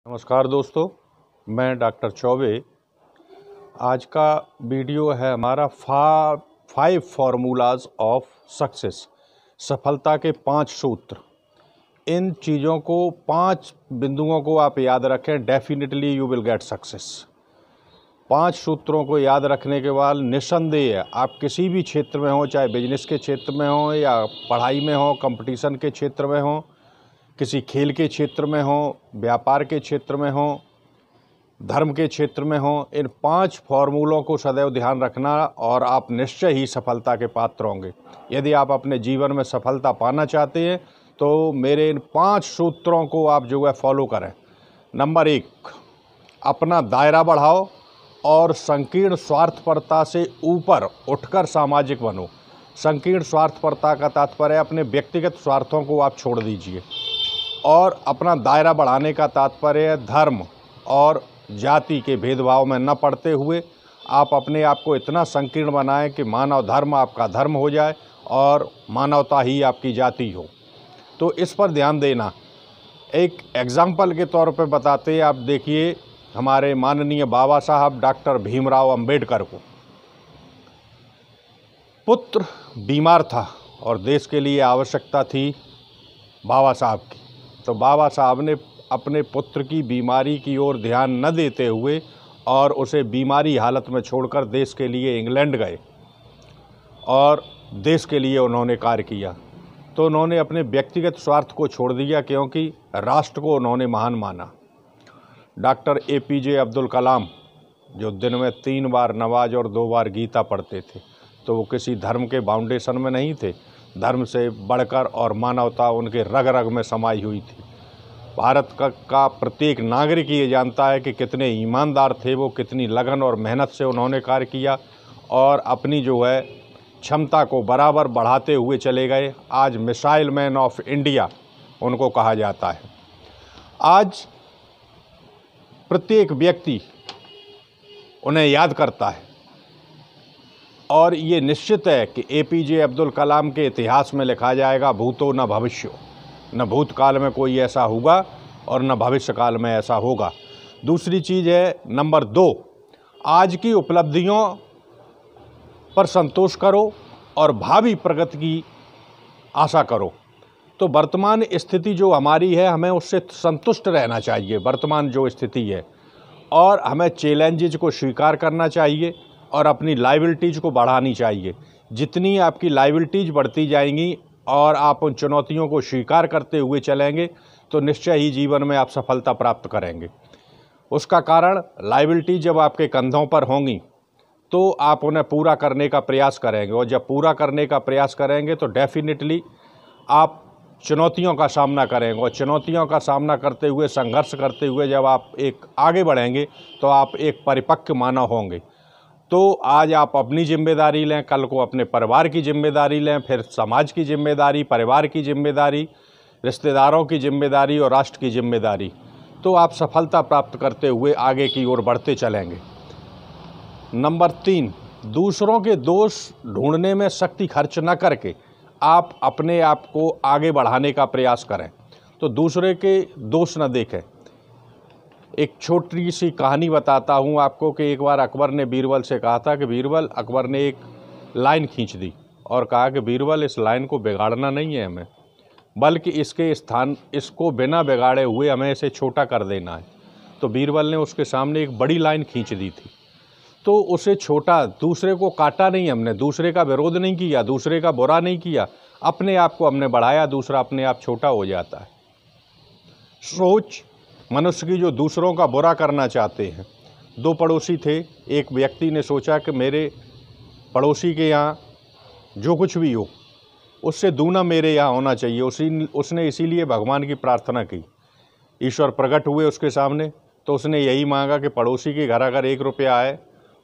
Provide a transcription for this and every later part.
नमस्कार दोस्तों, मैं डॉक्टर चौबे। आज का वीडियो है हमारा 5 फार्मूलाज ऑफ सक्सेस, सफलता के 5 सूत्र। इन चीज़ों को 5 बिंदुओं को आप याद रखें, definitely you will get success. 5 सूत्रों को याद रखने के बाद निस्संदेह आप किसी भी क्षेत्र में हो, चाहे बिजनेस के क्षेत्र में हो या पढ़ाई में हो, कंपटीशन के क्षेत्र में हो, किसी खेल के क्षेत्र में हो, व्यापार के क्षेत्र में हो, धर्म के क्षेत्र में हो, इन 5 फार्मूलों को सदैव ध्यान रखना और आप निश्चय ही सफलता के पात्र होंगे। यदि आप अपने जीवन में सफलता पाना चाहते हैं तो मेरे इन 5 सूत्रों को आप जो है फॉलो करें। नंबर 1, अपना दायरा बढ़ाओ और संकीर्ण स्वार्थपरता से ऊपर उठकर सामाजिक बनो। संकीर्ण स्वार्थपरता का तात्पर्य अपने व्यक्तिगत स्वार्थों को आप छोड़ दीजिए और अपना दायरा बढ़ाने का तात्पर्य धर्म और जाति के भेदभाव में न पड़ते हुए आप अपने आप को इतना संकीर्ण बनाएं कि मानव धर्म आपका धर्म हो जाए और मानवता ही आपकी जाति हो। तो इस पर ध्यान देना। एक एग्जाम्पल के तौर पर बताते हैं, आप देखिए हमारे माननीय बाबा साहब डॉक्टर भीमराव अंबेडकर को। पुत्र बीमार था और देश के लिए आवश्यकता थी बाबा साहब की, तो बाबा साहब ने अपने पुत्र की बीमारी की ओर ध्यान न देते हुए और उसे बीमारी हालत में छोड़कर देश के लिए इंग्लैंड गए और देश के लिए उन्होंने कार्य किया। तो उन्होंने अपने व्यक्तिगत स्वार्थ को छोड़ दिया क्योंकि राष्ट्र को उन्होंने महान माना। डॉक्टर APJ अब्दुल कलाम, जो दिन में 3 बार नमाज और 2 बार गीता पढ़ते थे, तो वो किसी धर्म के फाउंडेशन में नहीं थे। धर्म से बढ़कर और मानवता उनके रग रग में समाई हुई थी। भारत का प्रत्येक नागरिक ये जानता है कि कितने ईमानदार थे वो, कितनी लगन और मेहनत से उन्होंने कार्य किया और अपनी जो है क्षमता को बराबर बढ़ाते हुए चले गए। आज मिसाइल मैन ऑफ इंडिया उनको कहा जाता है। आज प्रत्येक व्यक्ति उन्हें याद करता है और ये निश्चित है कि APJ अब्दुल कलाम के इतिहास में लिखा जाएगा, भूतो न भविष्यो। न भूतकाल में कोई ऐसा होगा और न भविष्य काल में ऐसा होगा। दूसरी चीज़ है नंबर 2, आज की उपलब्धियों पर संतोष करो और भावी प्रगति की आशा करो। तो वर्तमान स्थिति जो हमारी है, हमें उससे संतुष्ट रहना चाहिए, वर्तमान जो स्थिति है, और हमें चैलेंजेज को स्वीकार करना चाहिए और अपनी लायबिलिटीज़ को बढ़ानी चाहिए। जितनी आपकी लायबिलिटीज़ बढ़ती जाएंगी और आप उन चुनौतियों को स्वीकार करते हुए चलेंगे तो निश्चय ही जीवन में आप सफलता प्राप्त करेंगे। उसका कारण लायबिलिटी जब आपके कंधों पर होंगी तो आप उन्हें पूरा करने का प्रयास करेंगे और जब पूरा करने का प्रयास करेंगे तो डेफिनेटली आप चुनौतियों का सामना करेंगे और चुनौतियों का सामना करते हुए, संघर्ष करते हुए जब आप एक आगे बढ़ेंगे तो आप एक परिपक्व मानव होंगे। तो आज आप अपनी जिम्मेदारी लें, कल को अपने परिवार की जिम्मेदारी लें, फिर समाज की जिम्मेदारी, परिवार की जिम्मेदारी, रिश्तेदारों की जिम्मेदारी और राष्ट्र की जिम्मेदारी। तो आप सफलता प्राप्त करते हुए आगे की ओर बढ़ते चलेंगे। नंबर 3, दूसरों के दोष ढूंढने में शक्ति खर्च न करके आप अपने आप को आगे बढ़ाने का प्रयास करें। तो दूसरे के दोष न देखें। एक छोटी सी कहानी बताता हूँ आपको कि एक बार अकबर ने बीरबल से कहा था कि बीरबल, अकबर ने एक लाइन खींच दी और कहा कि बीरबल, इस लाइन को बिगाड़ना नहीं है हमें, बल्कि इसको बिना बिगाड़े हुए हमें इसे छोटा कर देना है। तो बीरबल ने उसके सामने एक बड़ी लाइन खींच दी थी, तो उसे छोटा, दूसरे को काटा नहीं हमने, दूसरे का विरोध नहीं किया, दूसरे का बुरा नहीं किया, अपने आप को हमने बढ़ाया, दूसरा अपने आप छोटा हो जाता है। सोच मनुष्य की जो दूसरों का बुरा करना चाहते हैं। 2 पड़ोसी थे, एक व्यक्ति ने सोचा कि मेरे पड़ोसी के यहाँ जो कुछ भी हो उससे दूना मेरे यहाँ होना चाहिए। उसने इसीलिए भगवान की प्रार्थना की। ईश्वर प्रकट हुए उसके सामने, तो उसने यही मांगा कि पड़ोसी के घर अगर 1 रुपया आए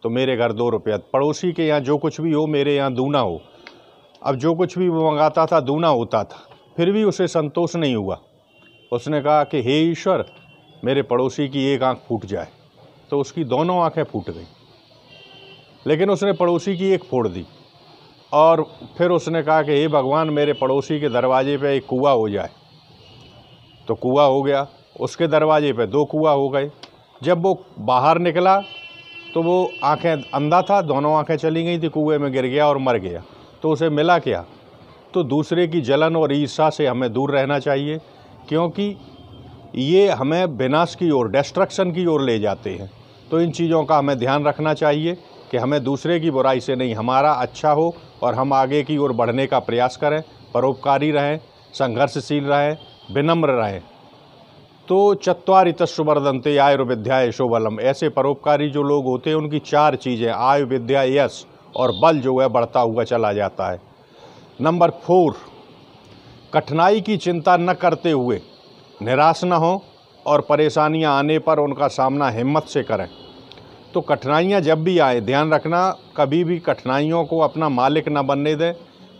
तो मेरे घर 2 रुपया, पड़ोसी के यहाँ जो कुछ भी हो मेरे यहाँ दूना हो। अब जो कुछ भी वो मंगाता था दूना होता था, फिर भी उसे संतोष नहीं हुआ। उसने कहा कि हे ईश्वर, मेरे पड़ोसी की 1 आँख फूट जाए। तो उसकी दोनों आँखें फूट गई, लेकिन उसने पड़ोसी की 1 फोड़ दी और फिर उसने कहा कि हे भगवान, मेरे पड़ोसी के दरवाजे पे एक कुआं हो जाए। तो कुआं हो गया। उसके दरवाजे पे 2 कुआं हो गए। जब वो बाहर निकला तो वो आंखें अंधा था, दोनों आंखें चली गई थी, कुएं में गिर गया और मर गया। तो उसे मिला क्या? तो दूसरे की जलन और ईर्ष्या से हमें दूर रहना चाहिए, क्योंकि ये हमें विनाश की ओर, डिस्ट्रक्शन की ओर ले जाते हैं। तो इन चीज़ों का हमें ध्यान रखना चाहिए कि हमें दूसरे की बुराई से नहीं, हमारा अच्छा हो और हम आगे की ओर बढ़ने का प्रयास करें, परोपकारी रहें, संघर्षशील रहें, विनम्र रहें। तो चत्वारि तस्सु वर्धन्ते आयुर्विद्या यशो बलम। ऐसे परोपकारी जो लोग होते हैं उनकी 4 चीज़ें, आयु, विद्या, यश और बल जो है बढ़ता हुआ चला जाता है। नंबर 4, कठिनाई की चिंता न करते हुए निराश न हो और परेशानियां आने पर उनका सामना हिम्मत से करें। तो कठिनाइयां जब भी आए, ध्यान रखना, कभी भी कठिनाइयों को अपना मालिक न बनने दें,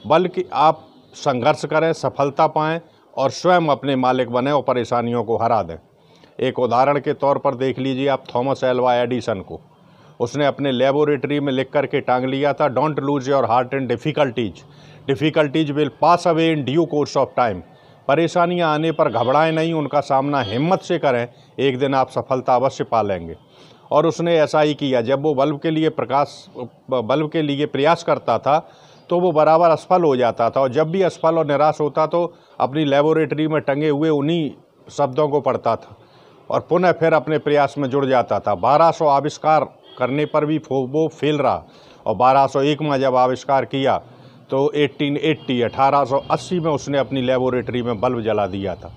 बल्कि आप संघर्ष करें, सफलता पाएं और स्वयं अपने मालिक बने और परेशानियों को हरा दें। एक उदाहरण के तौर पर देख लीजिए आप थॉमस एल्वा एडिसन को। उसने अपने लेबोरेटरी में लिख कर के टांग लिया था, don't lose your heart in difficulties will pass away in due course of time. परेशानियां आने पर घबराएं नहीं, उनका सामना हिम्मत से करें, एक दिन आप सफलता अवश्य पा लेंगे। और उसने ऐसा ही किया। जब वो बल्ब के लिए प्रयास करता था तो वो बराबर असफल हो जाता था, और जब भी असफल और निराश होता तो अपनी लेबोरेटरी में टंगे हुए उन्हीं शब्दों को पढ़ता था और पुनः फिर अपने प्रयास में जुड़ जाता था। 1200 आविष्कार करने पर भी वो फेल रहा, और 1201 में जब आविष्कार किया तो 1880 में उसने अपनी लेबोरेटरी में बल्ब जला दिया था।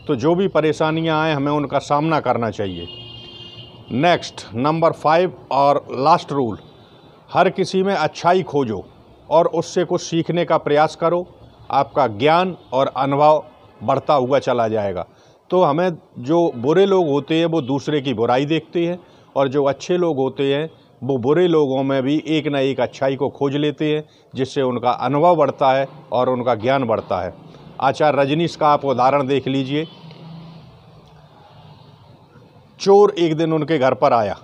तो जो भी परेशानियां आए हमें उनका सामना करना चाहिए। नेक्स्ट, नंबर 5 और लास्ट रूल, हर किसी में अच्छाई खोजो और उससे कुछ सीखने का प्रयास करो। आपका ज्ञान और अनुभव बढ़ता हुआ चला जाएगा। तो हमें, जो बुरे लोग होते हैं वो दूसरे की बुराई देखते हैं, और जो अच्छे लोग होते हैं वो बुरे लोगों में भी एक न एक अच्छाई को खोज लेते हैं, जिससे उनका अनुभव बढ़ता है और उनका ज्ञान बढ़ता है। आचार्य रजनीश का आप उदाहरण देख लीजिए। चोर एक दिन उनके घर पर आया।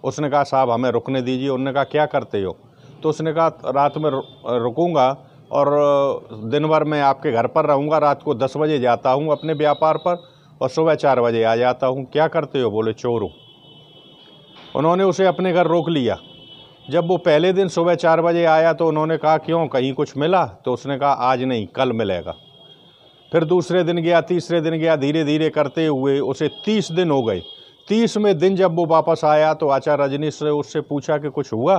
उसने कहा साहब हमें रुकने दीजिए। उन्होंने कहा क्या करते हो? तो उसने कहा रात में रुकूंगा और दिन भर मैं आपके घर पर रहूँगा। रात को 10 बजे जाता हूँ अपने व्यापार पर और सुबह 4 बजे आ जाता हूँ। क्या करते हो? बोले चोर हूँ। उन्होंने उसे अपने घर रोक लिया। जब वो पहले दिन सुबह 4 बजे आया तो उन्होंने कहा क्यों, कहीं कुछ मिला? तो उसने कहा आज नहीं, कल मिलेगा। फिर दूसरे दिन गया, तीसरे दिन गया, धीरे धीरे करते हुए उसे 30 दिन हो गए। 30वें दिन जब वो वापस आया तो आचार्य रजनीश ने उससे पूछा कि कुछ हुआ?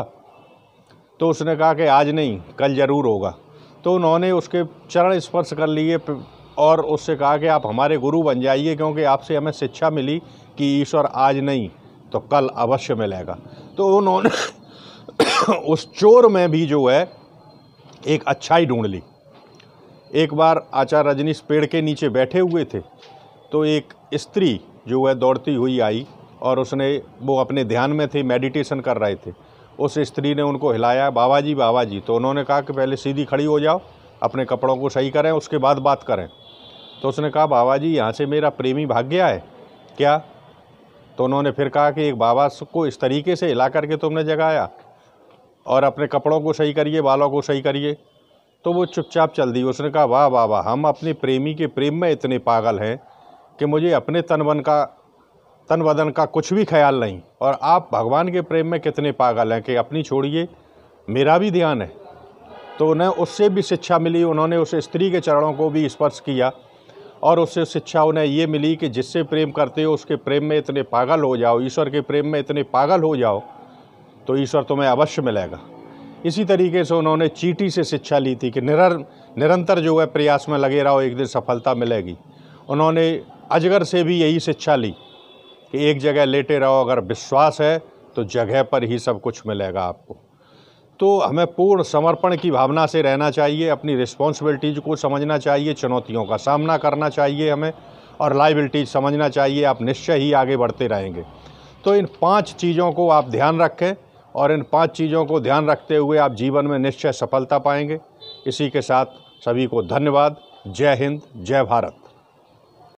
तो उसने कहा कि आज नहीं, कल ज़रूर होगा। तो उन्होंने उसके चरण स्पर्श कर लिए और उससे कहा कि आप हमारे गुरु बन जाइए, क्योंकि आपसे हमें शिक्षा मिली कि ईश्वर आज नहीं तो कल अवश्य मिलेगा। तो उन्होंने उस चोर में भी जो है एक अच्छाई ढूंढ ली। एक बार आचार्य रजनीश पेड़ के नीचे बैठे हुए थे तो एक स्त्री जो है दौड़ती हुई आई और वो अपने ध्यान में थे, मेडिटेशन कर रहे थे। उस स्त्री ने उनको हिलाया, बाबा जी। तो उन्होंने कहा कि पहले सीधी खड़ी हो जाओ, अपने कपड़ों को सही करें, उसके बाद बात करें। तो उसने कहा बाबा जी यहाँ से मेरा प्रेमी भाग गया है क्या? तो उन्होंने फिर कहा कि एक बाबा को इस तरीके से हिला करके तुमने जगाया, और अपने कपड़ों को सही करिए, बालों को सही करिए। तो वो चुपचाप चल दी। उसने कहा वाह बाबा, हम अपने प्रेमी के प्रेम में इतने पागल हैं कि मुझे अपने तन बदन का कुछ भी ख्याल नहीं, और आप भगवान के प्रेम में कितने पागल हैं कि अपनी छोड़िए, मेरा भी ध्यान है। तो उन्हें उससे भी शिक्षा मिली। उन्होंने उस स्त्री के चरणों को भी स्पर्श किया और उससे शिक्षा उन्हें ये मिली कि जिससे प्रेम करते हो उसके प्रेम में इतने पागल हो जाओ, ईश्वर के प्रेम में इतने पागल हो जाओ तो ईश्वर तुम्हें अवश्य मिलेगा। इसी तरीके से उन्होंने चींटी से शिक्षा ली थी कि निरंतर जो है प्रयास में लगे रहो, एक दिन सफलता मिलेगी। उन्होंने अजगर से भी यही शिक्षा ली कि एक जगह लेटे रहो, अगर विश्वास है तो जगह पर ही सब कुछ मिलेगा आपको। तो हमें पूर्ण समर्पण की भावना से रहना चाहिए, अपनी रिस्पॉन्सिबिलिटीज़ को समझना चाहिए, चुनौतियों का सामना करना चाहिए हमें, और लायबिलिटीज समझना चाहिए। आप निश्चय ही आगे बढ़ते रहेंगे। तो इन 5 चीज़ों को आप ध्यान रखें, और इन 5 चीज़ों को ध्यान रखते हुए आप जीवन में निश्चय सफलता पाएंगे। इसी के साथ सभी को धन्यवाद। जय हिंद, जय भारत।